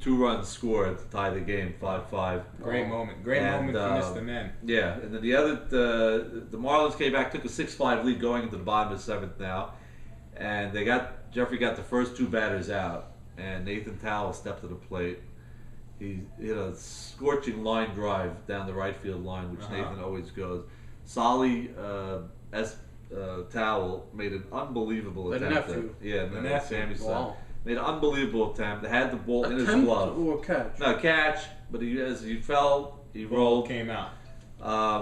2 runs scored to tie the game, 5-5. great moment. Great And, moment for Mr. Men. Yeah, and then the Marlins came back, took a 6-5 lead going into the bottom of the 7th now, and Jeffrey got the first 2 batters out, and Nathan Towell stepped to the plate. He hit a scorching line drive down the right field line, which Nathan always goes. Solly Towell made an unbelievable The attempt. nephew. The nephew. Sammy's son. Wow. Made an unbelievable attempt. Had the ball in his Attempt glove. or catch? No, catch, but as he fell, he rolled. Came out.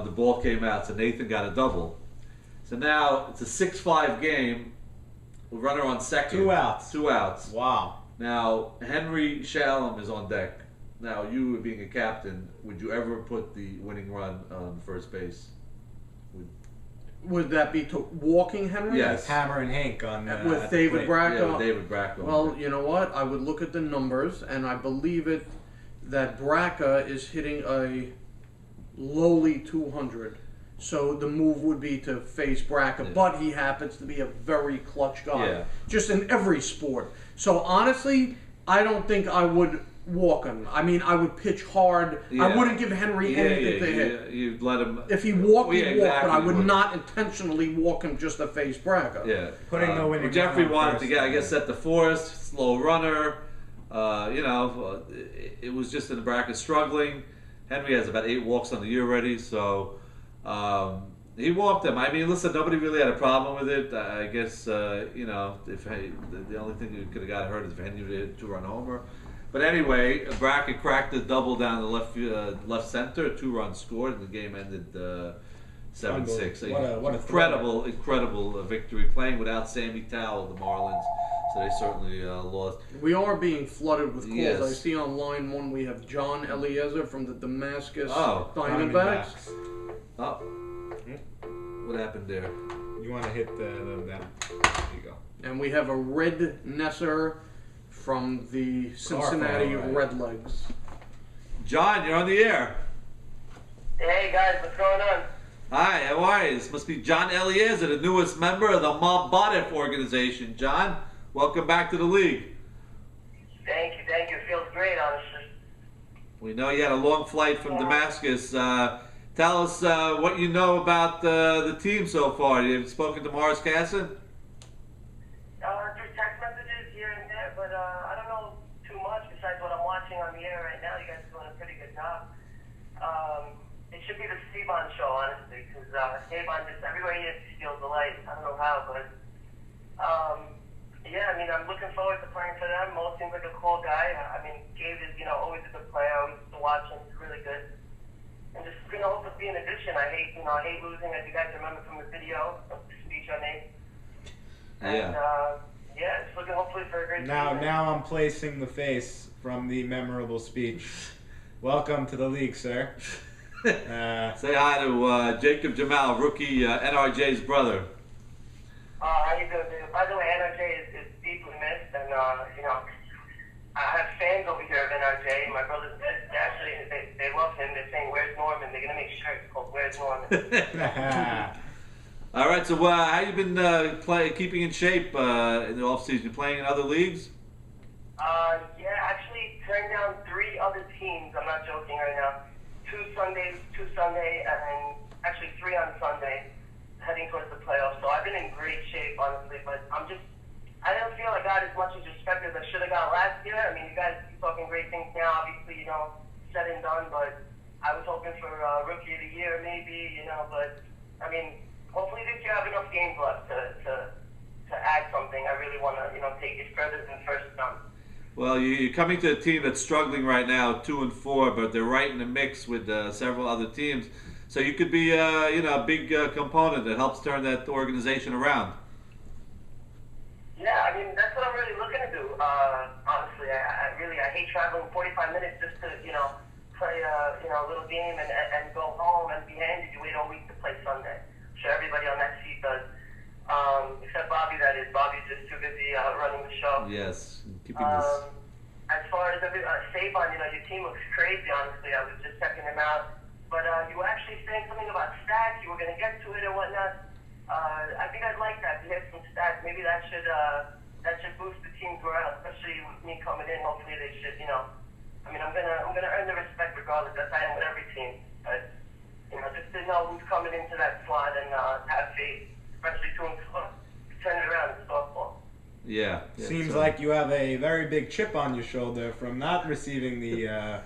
The ball came out, so Nathan got a double. So now it's a 6-5 game. With runner on second. 2 outs. 2 outs. Wow. Now, Henry Shalom is on deck. Now, you being a captain, would you ever put the winning run on first base? Would that be to walking Henry? Yes. Hammer and Hank on With at the David plate. Bracco? Yeah, with David Bracco. Well, you know what? I would look at the numbers, and I believe it that Bracca is hitting a lowly 200. So the move would be to face Bracca, Yeah. but he happens to be a very clutch guy, Yeah. just in every sport. So honestly, I don't think I would walk him. I mean, I would pitch hard. I Yeah. wouldn't give Henry anything to hit. You'd let him. If he walked, Yeah, he'd walk, but I exactly. would not intentionally walk him just to face Bracca. Yeah. Putting the winning Jeffrey run on wanted to first. get, I guess, set the force, slow runner. It was just in the bracket struggling. Henry has about 8 walks on the year already, so he walked him. I mean, listen, nobody really had a problem with it. I guess if the only thing that could have got hurt is if Henry did 2-run homer. But anyway, Brackett cracked the double down the left center. 2 runs scored, and the game ended 7-6. What a Incredible victory. Playing without Sammy Towell, the Marlins, so they certainly lost. We are being flooded with calls. Yes. I see on line 1 we have John Eliezer from the Damascus Oh, Diamondbacks. Oh, what happened there? You want to hit that? There you go. And we have a Red Nesser from the Cincinnati Garfield, right. Redlegs. John, you're on the air. Hey guys, what's going on? Hi, how are you? This must be John Eliezer, the newest member of the Mambadev organization. John, welcome back to the league. Thank you. It feels great, honestly. We know you had a long flight from Damascus. Tell us what you know about the team so far. You've spoken to Morris Casson? Just text messages here and there, but I don't know too much besides what I'm watching on the air right now. You guys are doing a pretty good job. It should be the Sabon show, honestly, because Sabon just everywhere he is, he steals the light. I don't know how, but yeah, I mean, I'm looking forward to playing for them. Mo seems like a cool guy. I mean, Gabe is, always a good player. I always used to watch him. He's really good. and just hope to be an addition. I hate losing, as you guys remember from the video of the speech I made. And, yeah, just looking hopefully for a great season. Now I'm placing the face from the memorable speech. Welcome to the league, sir. Say hi to Jacob Jemal, rookie NRJ's brother. How you doing, dude? By the way, NRJ is deeply missed, and I have fans over here of NRJ. My brothers and sisters, actually, they love him. They're saying, "Where's Norman?" They're gonna make shirts called "Where's Norman." All right, so how you been keeping in shape in the off season? You playing in other leagues? Yeah, actually turned down 3 other teams. I'm not joking right now. 2 Sunday, and then actually 3 on Sunday, heading towards the playoffs. So I've been in great shape, honestly. But I don't feel I got as much as respect as I should have got last year. I mean, you guys keep talking great things now. Obviously, said and done. But I was hoping for Rookie of the Year, maybe. But I mean, hopefully this year I have enough games left to add something. I really want to, take it further than first round. Well, you're coming to a team that's struggling right now, 2-4, but they're right in the mix with several other teams. So you could be, a big component that helps turn that organization around. Yeah, I mean, that's what I'm really looking to do. Honestly, I hate traveling 45 minutes just to, play a little game and go home and be handed. You wait all week to play Sunday. I'm sure everybody on that seat does. Except Bobby, that is. Bobby's just too busy running the show. Yes, keeping this. As far as Sabon, your team looks crazy, honestly. I was just checking him out. But you were actually saying something about stats. You were going to get to it and whatnot. I think I'd like that, to hear some stats. Maybe that should boost the team's morale, especially with me coming in. Hopefully they should, I mean, I'm gonna earn the respect regardless. That's how I am with every team. But, just to know who's coming into that slot and have faith, especially to turn it around in softball. Yeah. Seems like you have a very big chip on your shoulder from not receiving the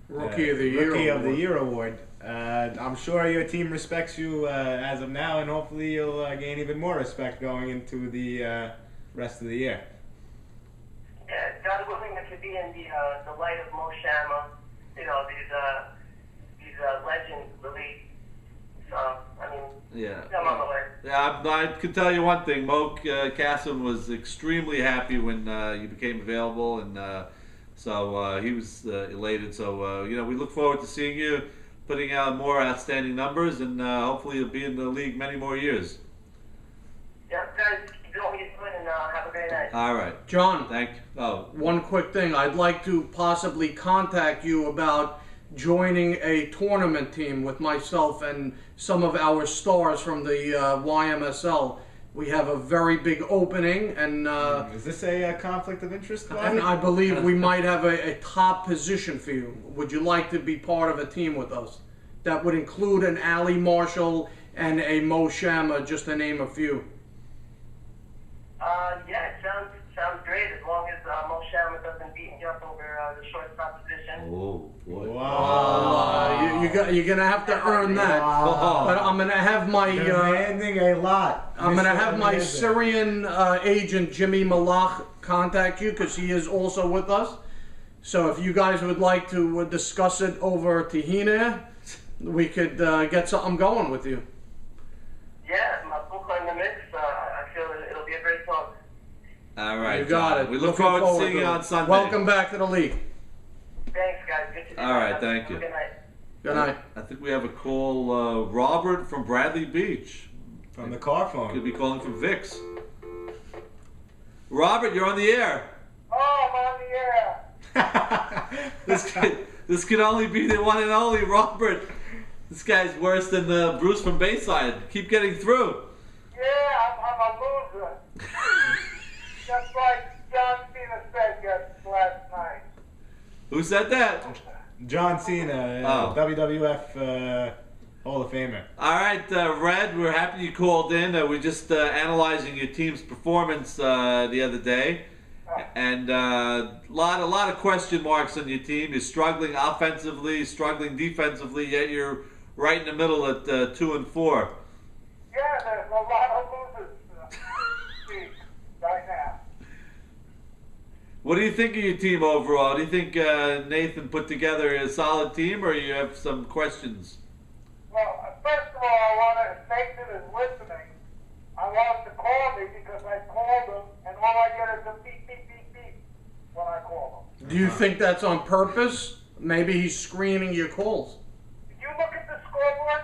Rookie of the Year award. I'm sure your team respects you as of now, and hopefully you'll gain even more respect going into the rest of the year. Yeah, God willing, it could be in the light of Mo Shama, these legends of the league. So, I mean, I'm on the way. Yeah, I can tell you one thing. Mo Kasem was extremely happy when you became available, and so he was elated. So, we look forward to seeing you putting out more outstanding numbers, and hopefully you'll be in the league many more years. Yeah, guys, keep doing what you're doing, and have a great night. All right. John, Thank you. Oh. One quick thing. I'd like to possibly contact you about joining a tournament team with myself and some of our stars from the YMSL. We have a very big opening, and is this a conflict of interest? And I believe we might have a top position for you. Would you like to be part of a team with us? That would include an Ali Marshall and a Mo Shama, just to name a few. Yeah, it sounds great, as long as Mo Shama doesn't beat me up over the shortstop position. Oh, boy. Wow. You're going to have to earn that. Wow. But I'm going to have my... demanding a lot. I'm going to have my Syrian agent, Jimmy Malach, contact you, because he is also with us. So if you guys would like to discuss it over Tahina, we could get something going with you. Yeah, my book in the mix. I feel it'll be a great talk. All right. You got it. We look Looking forward to seeing you on Sunday. Welcome back to the league. Thanks, guys. Good to see you. All right, thank you. Good night. Good night. I think we have a call. Robert from Bradley Beach. From the car phone. Could be calling from Vic's. Robert, you're on the air. Oh, I'm on the air. This could only be the one and only Robert. This guy's worse than Bruce from Bayside. Keep getting through. Yeah, I'm a loser. Just like John Cena said last night. Who said that? John Cena, WWF Hall of Famer. All right, Red, we're happy you called in. We're just analyzing your team's performance the other day. And a lot of question marks on your team. You're struggling offensively, struggling defensively, yet you're right in the middle at 2-4. Yeah, there's a lot of losers right now. What do you think of your team overall? Do you think Nathan put together a solid team, or you have some questions? Well, first of all, I want to, if Nathan is listening, I want him to call me because I called him, and all I get is a beep, beep, beep, beep when I call him. Do you think that's on purpose? Maybe he's screening your calls. Did you look at the scoreboard,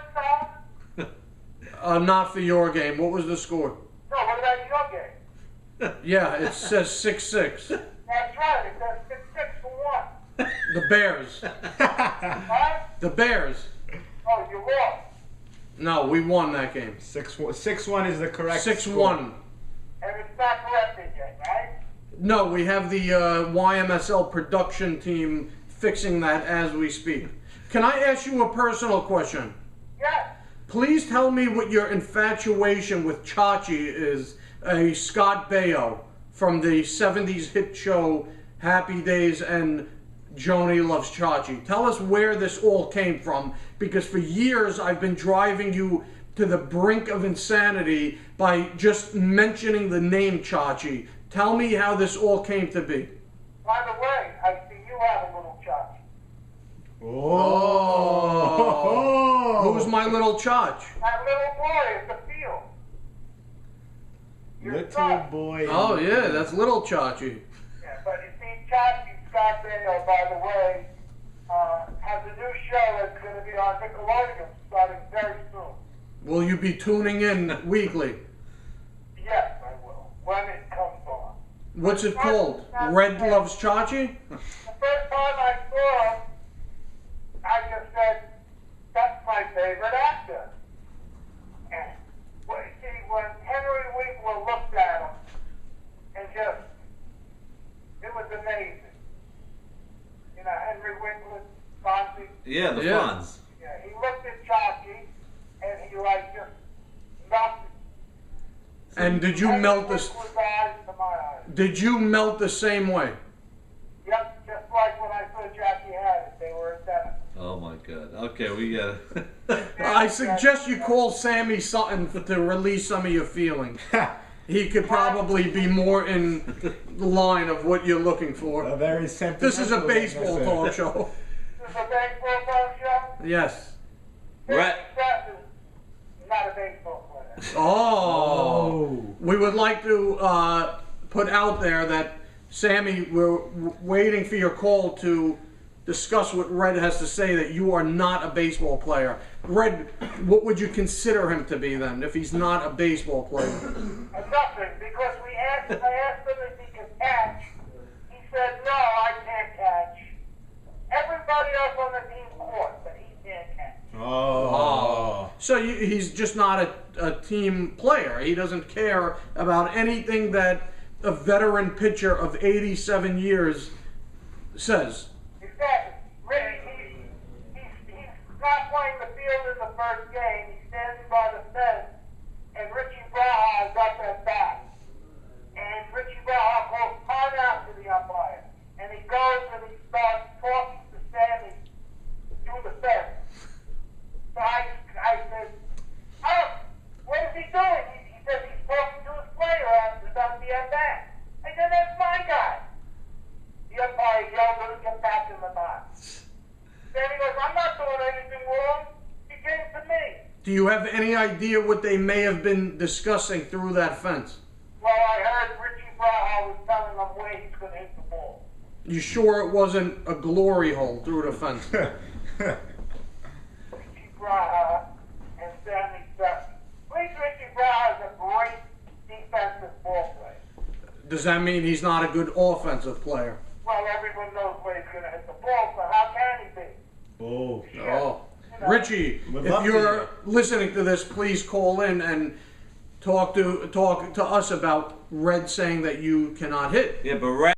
Salomon? Not for your game. What was the score? No, what about your game? Yeah, it says 6-6. That's right, it says 6-6 for what? The Bears. Huh? The Bears. Oh, you lost. No, we won that game. 6-1 is the correct 6-1. score. And it's not corrected yet, right? No, we have the YMSL production team fixing that as we speak. Can I ask you a personal question? Yes. Please tell me what your infatuation with Chachi is, a Scott Baio from the 70s hit show Happy Days and Joni Loves Chachi. Tell us where this all came from, because for years I've been driving you to the brink of insanity by just mentioning the name Chachi. Tell me how this all came to be. By the way, I see you have a little chop. Oh. Who's my little Chach? That little boy at the field. Your Little son. boy. Oh yeah, that's little Chachi. Yeah, but you see, Chachi Scott Daniel, by the way, has a new show that's going to be on Nickelodeon starting very soon. Will you be tuning in weekly? Yes, I will, when it comes on. What's it called? Red Loves Chachi? The first time I saw him, I just said, that's my favorite actor. And well, you see, when Henry Winkler looked at him, and just, it was amazing. You know, Henry Winkler, Fonzie. Yeah, the Yeah. Fonz. Yeah, he looked at Chachi, and he like just melted. And did you Henry melt this? Winkler's eyes to my eyes. Did you melt the same way? Yep, just like when I saw Jackie Hadid, they were in Denver. Oh my God. Okay, we got. I suggest you call Sammy Sutton to release some of your feelings. He could probably be more in the line of what you're looking A for. very sentimental. This is a baseball witness. talk show. This is a baseball talk show. Yes. Right. Seth is not a baseball player. Oh. We would like to put out there that, Sammy, we're waiting for your call to discuss what Red has to say, that you are not a baseball player. Red, what would you consider him to be then, if he's not a baseball player? Nothing, because I asked him if he could catch. He said, no, I can't catch. Everybody else on the team caught, but he can't catch. Oh. So he's just not a team player. He doesn't care about anything that a veteran pitcher of 87 years says. Exactly. Really, he's not playing the field in the first game. He's standing by the fence, and Richie Braha is up at bat. And Richie Braha calls timeout to the umpire. And he goes and he starts talking to Sammy through the fence. So I said, oh, what is he doing? He says he's talking to his player after about the at bat. I said, that's my guy. The umpire yelled at him, get back in the box. Then he goes, I'm not doing anything wrong. He came to me. Do you have any idea what they may have been discussing through that fence? Well, I heard Richie Braha was telling him where he's going to hit the ball. You sure it wasn't a glory hole through the fence? Richie Braha and Sammy Sutton. Richie Braha is a great defensive ball player. Does that mean he's not a good offensive player? Well, everyone knows where he's going to hit the ball, so how can he be? Oh. Oh. Richie, Would if love to you're hear. listening to this, please call in and talk to us about Red saying that you cannot hit. Yeah, but right.